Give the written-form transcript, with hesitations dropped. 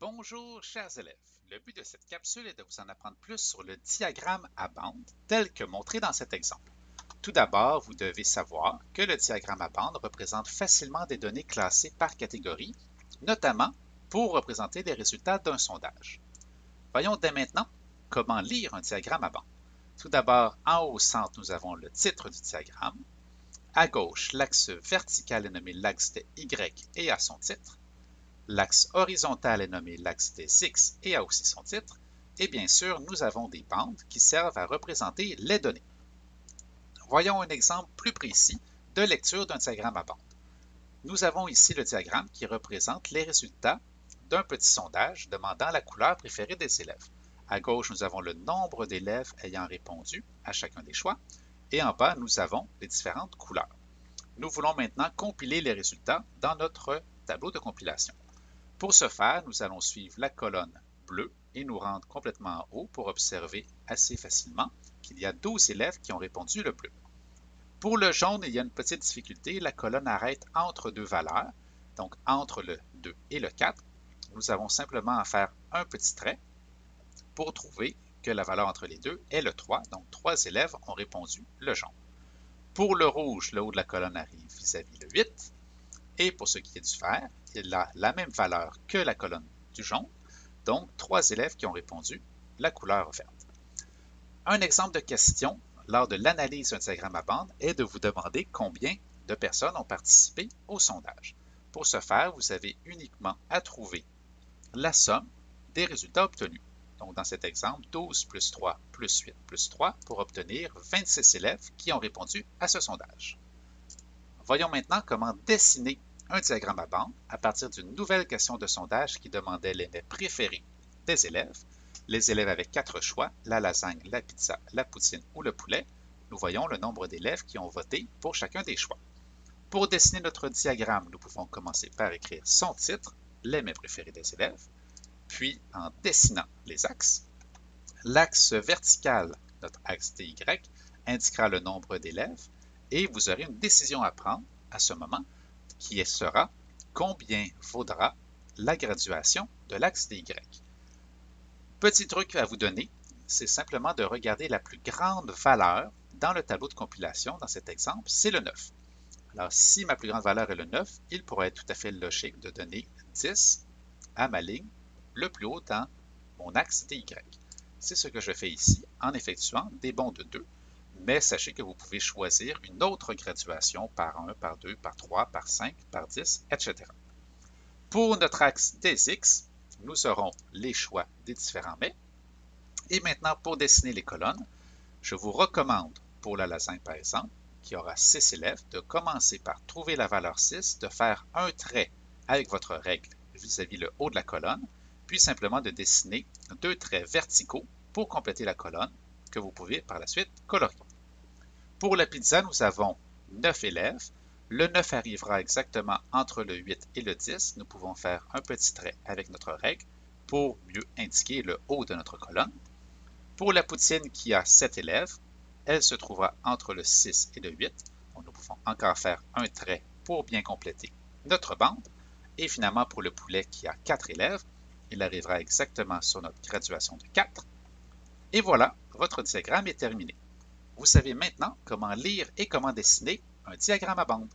Bonjour, chers élèves. Le but de cette capsule est de vous en apprendre plus sur le diagramme à bande tel que montré dans cet exemple. Tout d'abord, vous devez savoir que le diagramme à bande représente facilement des données classées par catégorie, notamment pour représenter les résultats d'un sondage. Voyons dès maintenant comment lire un diagramme à bande. Tout d'abord, en haut au centre, nous avons le titre du diagramme. À gauche, l'axe vertical est nommé l'axe des Y et a son titre. L'axe horizontal est nommé l'axe des X et a aussi son titre. Et bien sûr, nous avons des bandes qui servent à représenter les données. Voyons un exemple plus précis de lecture d'un diagramme à bande. Nous avons ici le diagramme qui représente les résultats d'un petit sondage demandant la couleur préférée des élèves. À gauche, nous avons le nombre d'élèves ayant répondu à chacun des choix. Et en bas, nous avons les différentes couleurs. Nous voulons maintenant compiler les résultats dans notre tableau de compilation. Pour ce faire, nous allons suivre la colonne bleue et nous rendre complètement en haut pour observer assez facilement qu'il y a 12 élèves qui ont répondu le bleu. Pour le jaune, il y a une petite difficulté. La colonne arrête entre deux valeurs, donc entre le 2 et le 4. Nous avons simplement à faire un petit trait pour trouver que la valeur entre les deux est le 3. Donc, 3 élèves ont répondu le jaune. Pour le rouge, le haut de la colonne arrive vis-à-vis le 8. Et pour ce qui est du vert, il a la même valeur que la colonne du jaune, donc 3 élèves qui ont répondu la couleur verte. Un exemple de question lors de l'analyse d'un diagramme à bande est de vous demander combien de personnes ont participé au sondage. Pour ce faire, vous avez uniquement à trouver la somme des résultats obtenus. Donc dans cet exemple, 12 plus 3 plus 8 plus 3 pour obtenir 26 élèves qui ont répondu à ce sondage. Voyons maintenant comment dessiner un diagramme à bande à partir d'une nouvelle question de sondage qui demandait les mets préférés des élèves. Les élèves avaient 4 choix, la lasagne, la pizza, la poutine ou le poulet. Nous voyons le nombre d'élèves qui ont voté pour chacun des choix. Pour dessiner notre diagramme, nous pouvons commencer par écrire son titre, les mets préférés des élèves, puis en dessinant les axes. L'axe vertical, notre axe DY, indiquera le nombre d'élèves et vous aurez une décision à prendre à ce moment qui sera combien vaudra la graduation de l'axe DY. Petit truc à vous donner, c'est simplement de regarder la plus grande valeur dans le tableau de compilation, dans cet exemple, c'est le 9. Alors, si ma plus grande valeur est le 9, il pourrait être tout à fait logique de donner 10 à ma ligne le plus haut dans mon axe DY. C'est ce que je fais ici en effectuant des bonds de 2. Mais sachez que vous pouvez choisir une autre graduation par 1, par 2, par 3, par 5, par 10, etc. Pour notre axe des X, nous aurons les choix des différents mets. Et maintenant, pour dessiner les colonnes, je vous recommande, pour la lasagne par exemple, qui aura 6 élèves, de commencer par trouver la valeur 6, de faire un trait avec votre règle vis-à-vis le haut de la colonne, puis simplement de dessiner 2 traits verticaux pour compléter la colonne que vous pouvez par la suite colorier. Pour la pizza, nous avons 9 élèves. Le 9 arrivera exactement entre le 8 et le 10. Nous pouvons faire un petit trait avec notre règle pour mieux indiquer le haut de notre colonne. Pour la poutine qui a 7 élèves, elle se trouvera entre le 6 et le 8. Donc nous pouvons encore faire un trait pour bien compléter notre bande. Et finalement, pour le poulet qui a 4 élèves, il arrivera exactement sur notre graduation de 4. Et voilà, votre diagramme est terminé. Vous savez maintenant comment lire et comment dessiner un diagramme à bande.